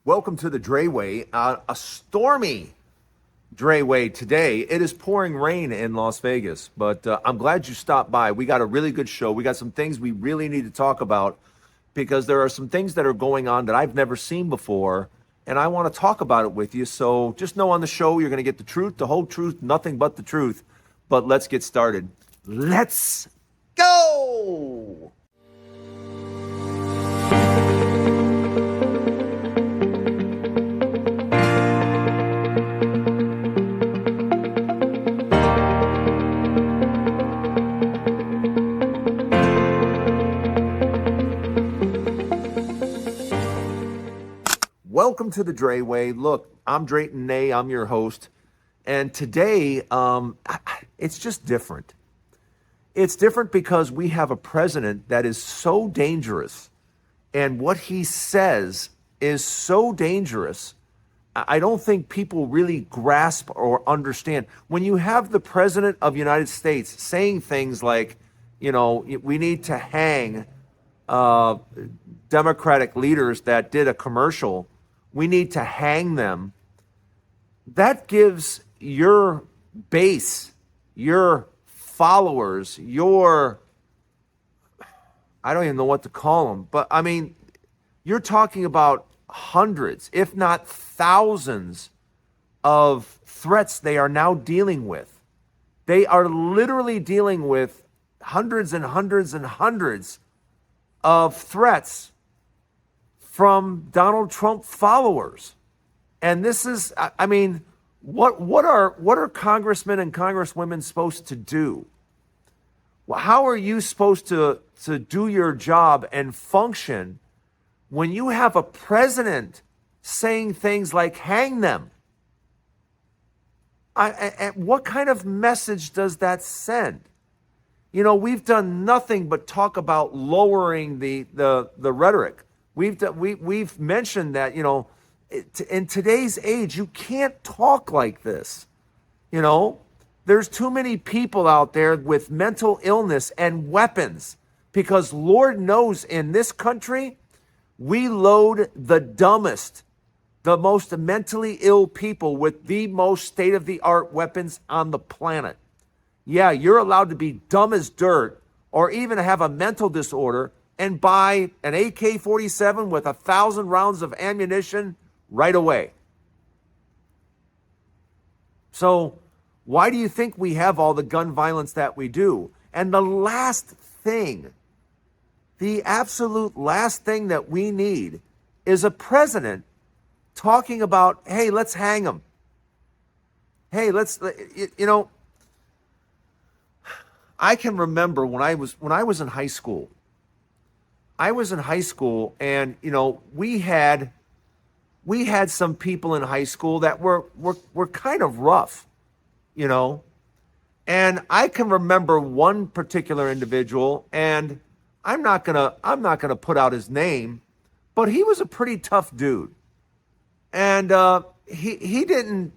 Welcome to the Dray Way, a stormy Dray Way today. It is pouring rain in Las Vegas, but I'm glad you stopped by. We got a really good show. We got some things we really need to talk about because there are some things that are going on that I've never seen before, and I want to talk about it with you. So just know on the show you're going to get the truth, the whole truth, nothing but the truth. But let's get started. Let's go! Welcome to the Dray Way. Look, I'm Drayton Nay. I'm your host. And today, it's just different. It's different because we have a president that is so dangerous. And what he says is so dangerous. I don't think people really grasp or understand. When you have the president of the United States saying things like, we need to hang Democratic leaders that did a commercial, we need to hang them. That gives your base, your followers, I don't even know what to call them, but I mean, you're talking about hundreds, if not thousands of threats they are now dealing with. They are literally dealing with hundreds and hundreds and hundreds of threats from Donald Trump followers. And this is, what are congressmen and congresswomen supposed to do? Well, how are you supposed to do your job and function when you have a president saying things like hang them? What kind of message does that send? We've done nothing but talk about lowering the rhetoric. We've mentioned that, in today's age, you can't talk like this. There's too many people out there with mental illness and weapons because Lord knows in this country, we load the dumbest, the most mentally ill people with the most state-of-the-art weapons on the planet. Yeah, you're allowed to be dumb as dirt or even have a mental disorder and buy an AK-47 with 1,000 rounds of ammunition right away. So why do you think we have all the gun violence that we do? And the last thing, the absolute last thing that we need is a president talking about, hey, let's hang them. Hey, I can remember when I was in high school. I was in high school and, we had some people in high school that were kind of rough, and I can remember one particular individual, and I'm not gonna put out his name, but he was a pretty tough dude. And he didn't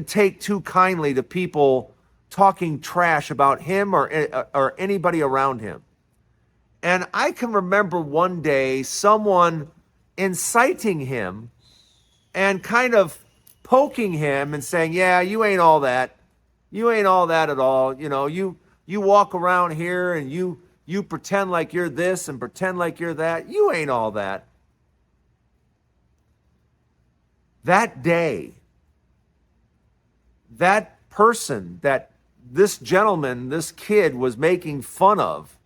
take too kindly to people talking trash about him or anybody around him. And I can remember one day someone inciting him and kind of poking him and saying, yeah, you ain't all that. You ain't all that at all. You walk around here and you pretend like you're this and pretend like you're that. You ain't all that. That day, that person that this gentleman, this kid was making fun of,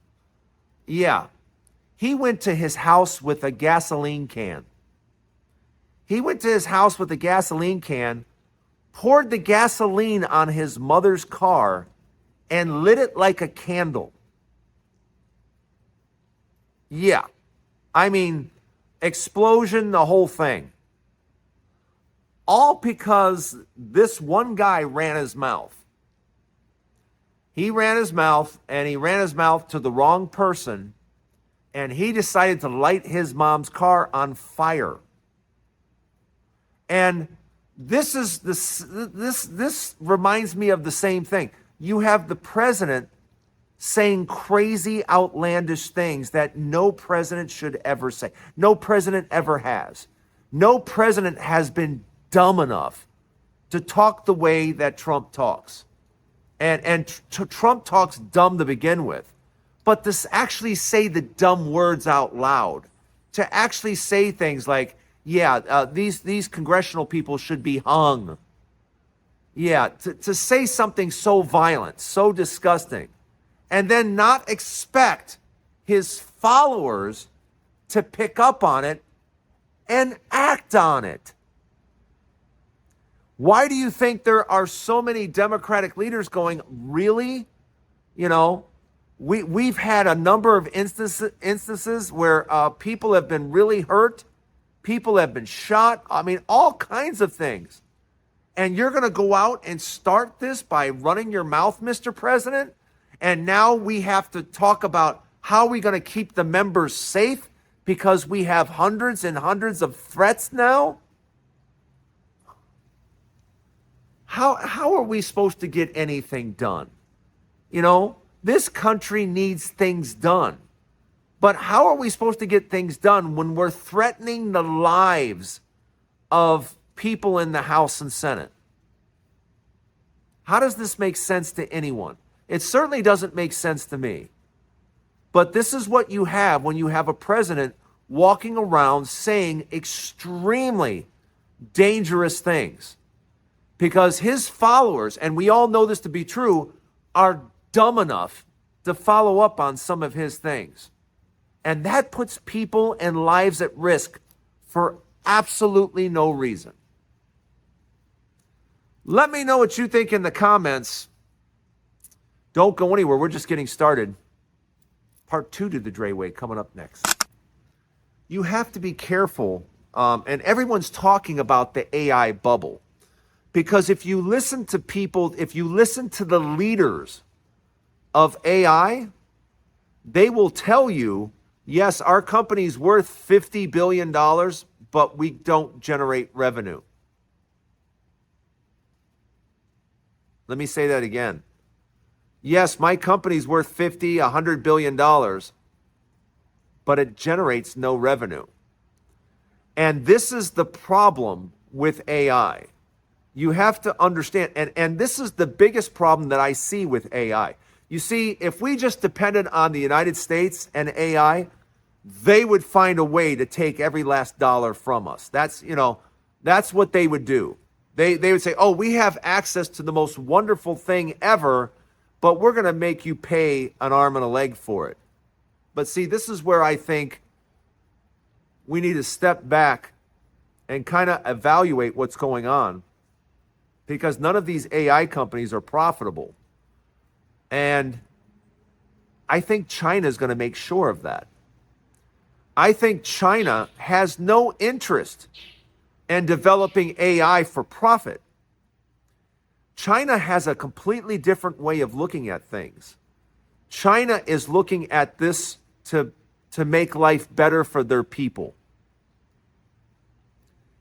yeah, he went to his house with a gasoline can. He went to his house with a gasoline can, poured the gasoline on his mother's car, and lit it like a candle. Yeah, explosion, the whole thing. All because this one guy ran his mouth. He ran his mouth, and he ran his mouth to the wrong person, and he decided to light his mom's car on fire. And this reminds me of the same thing. You have the president saying crazy, outlandish things that no president should ever say. No president ever has. No president has been dumb enough to talk the way that Trump talks. Trump talks dumb to begin with. But to actually say the dumb words out loud, to actually say things like, these congressional people should be hung. Yeah, to say something so violent, so disgusting, and then not expect his followers to pick up on it and act on it. Why do you think there are so many Democratic leaders going, really? You know, we've had a number of instances where people have been really hurt. People have been shot. I mean, all kinds of things. And you're going to go out and start this by running your mouth, Mr. President? And now we have to talk about how we're going to keep the members safe because we have hundreds and hundreds of threats now? How are we supposed to get anything done? You know, this country needs things done. But how are we supposed to get things done when we're threatening the lives of people in the House and Senate? How does this make sense to anyone? It certainly doesn't make sense to me. But this is what you have when you have a president walking around saying extremely dangerous things. Because his followers, and we all know this to be true, are dumb enough to follow up on some of his things. And that puts people and lives at risk for absolutely no reason. Let me know what you think in the comments. Don't go anywhere. We're just getting started. Part 2 to the Dray Way coming up next. You have to be careful, and everyone's talking about the AI bubble. Because if you listen to people, if you listen to the leaders of AI, they will tell you, yes, our company's worth $50 billion, but we don't generate revenue. Let me say that again. Yes, my company's worth $100 billion, but it generates no revenue. And this is the problem with AI. You have to understand, and this is the biggest problem that I see with AI. You see, if we just depended on the United States and AI, they would find a way to take every last dollar from us. That's what they would do. They would say, oh, we have access to the most wonderful thing ever, but we're going to make you pay an arm and a leg for it. But see, this is where I think we need to step back and kind of evaluate what's going on, because none of these AI companies are profitable. And I think China is going to make sure of that. I think China has no interest in developing AI for profit. China has a completely different way of looking at things. China is looking at this to make life better for their people.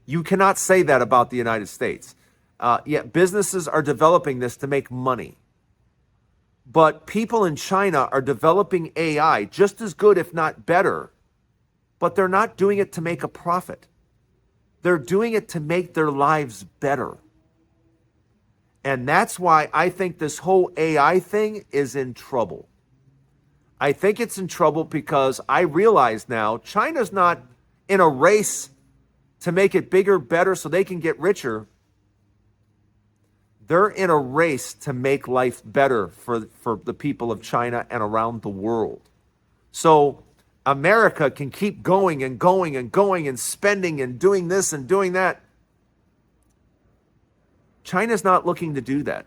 You cannot say that about the United States. Yet businesses are developing this to make money. But people in China are developing AI just as good, if not better, but they're not doing it to make a profit. They're doing it to make their lives better. And that's why I think this whole AI thing is in trouble. I think it's in trouble because I realize now China's not in a race to make it bigger, better, so they can get richer. They're in a race to make life better for the people of China and around the world. So America can keep going and going and going and spending and doing this and doing that. China's not looking to do that.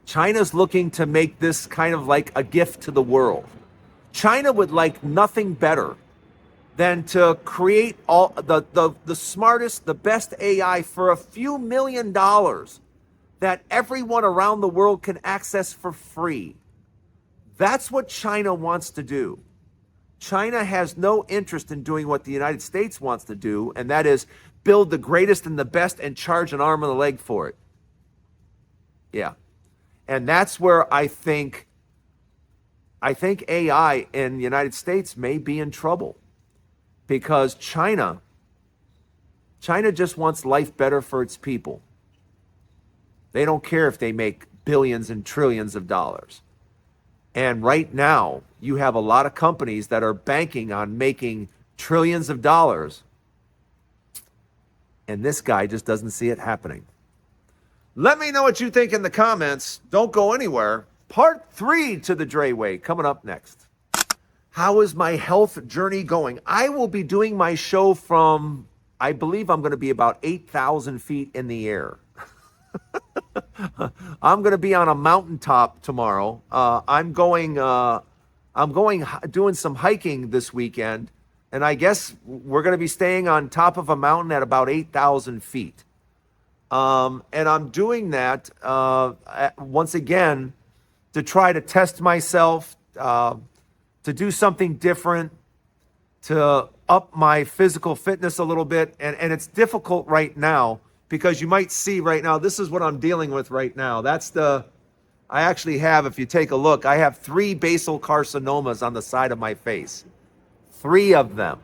China's looking to make this kind of like a gift to the world. China would like nothing better than to create all the smartest, the best AI for a few $1 million that everyone around the world can access for free. That's what China wants to do. China has no interest in doing what the United States wants to do, and that is build the greatest and the best and charge an arm and a leg for it. Yeah. And that's where I think AI in the United States may be in trouble, because China China just wants life better for its people. They don't care if they make billions and trillions of dollars. And right now, you have a lot of companies that are banking on making trillions of dollars. And this guy just doesn't see it happening. Let me know what you think in the comments. Don't go anywhere. Part 3 to the Dray Way coming up next. How is my health journey going? I will be doing my show from, I believe I'm going to be about 8,000 feet in the air. I'm going to be on a mountaintop tomorrow. I'm going doing some hiking this weekend, and I guess we're going to be staying on top of a mountain at about 8,000 feet. And I'm doing that once again to try to test myself, to do something different, to up my physical fitness a little bit. And it's difficult right now because you might see right now, this is what I'm dealing with right now. I actually have, if you take a look, I have 3 basal carcinomas on the side of my face. 3 of them.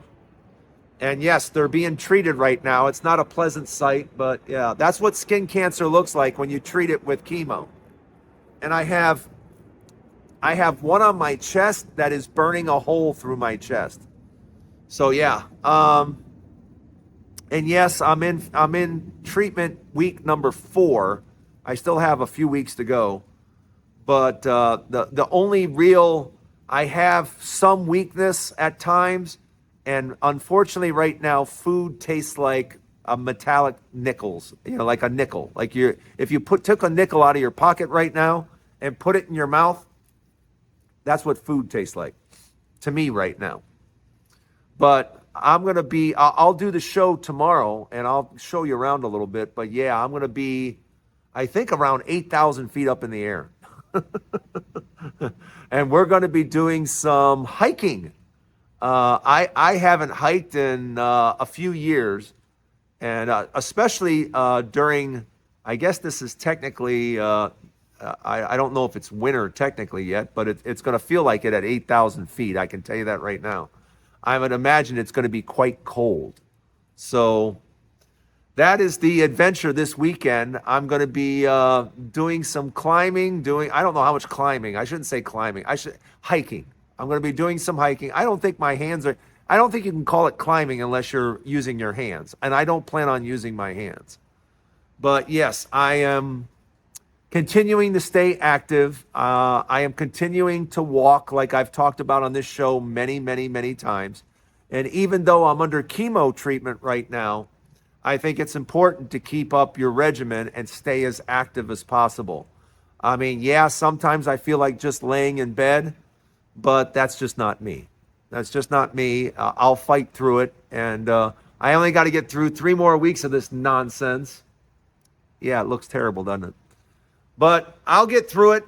And yes, they're being treated right now. It's not a pleasant sight, but yeah, that's what skin cancer looks like when you treat it with chemo. And I have one on my chest that is burning a hole through my chest. So yeah, and yes, I'm in treatment week number 4. I still have a few weeks to go, but the only real, I have some weakness at times, and unfortunately right now food tastes like a metallic nickels, like a nickel. Like if you took a nickel out of your pocket right now and put it in your mouth, that's what food tastes like to me right now. But I'll do the show tomorrow and I'll show you around a little bit. But yeah, I'm going to be, I think, around 8,000 feet up in the air. And we're going to be doing some hiking. I haven't hiked in a few years. And especially during, I guess this is technically, I don't know if it's winter technically yet, but it's going to feel like it at 8,000 feet. I can tell you that right now. I would imagine it's going to be quite cold. So that is the adventure this weekend. I'm going to be doing some climbing, I don't know how much climbing. I shouldn't say climbing. Hiking. I'm going to be doing some hiking. I don't think you can call it climbing unless you're using your hands. And I don't plan on using my hands. But yes, I am continuing to stay active. I am continuing to walk like I've talked about on this show many, many, many times. And even though I'm under chemo treatment right now, I think it's important to keep up your regimen and stay as active as possible. I mean, yeah, sometimes I feel like just laying in bed, but that's just not me. That's just not me. I'll fight through it. And I only got to get through 3 more weeks of this nonsense. Yeah, it looks terrible, doesn't it? But I'll get through it,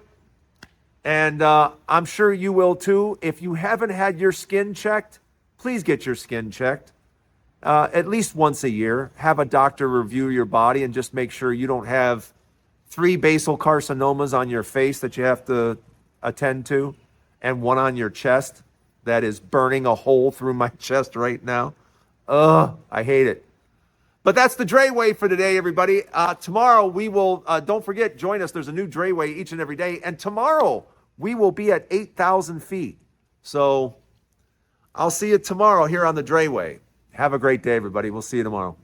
and I'm sure you will too. If you haven't had your skin checked, please get your skin checked. At least once a year. Have a doctor review your body and just make sure you don't have 3 basal carcinomas on your face that you have to attend to, and 1 on your chest that is burning a hole through my chest right now. I hate it. But that's the Dray Way for today, everybody. Tomorrow we will, don't forget, join us. There's a new Dray Way each and every day. And tomorrow we will be at 8,000 feet. So I'll see you tomorrow here on the Dray Way. Have a great day, everybody. We'll see you tomorrow.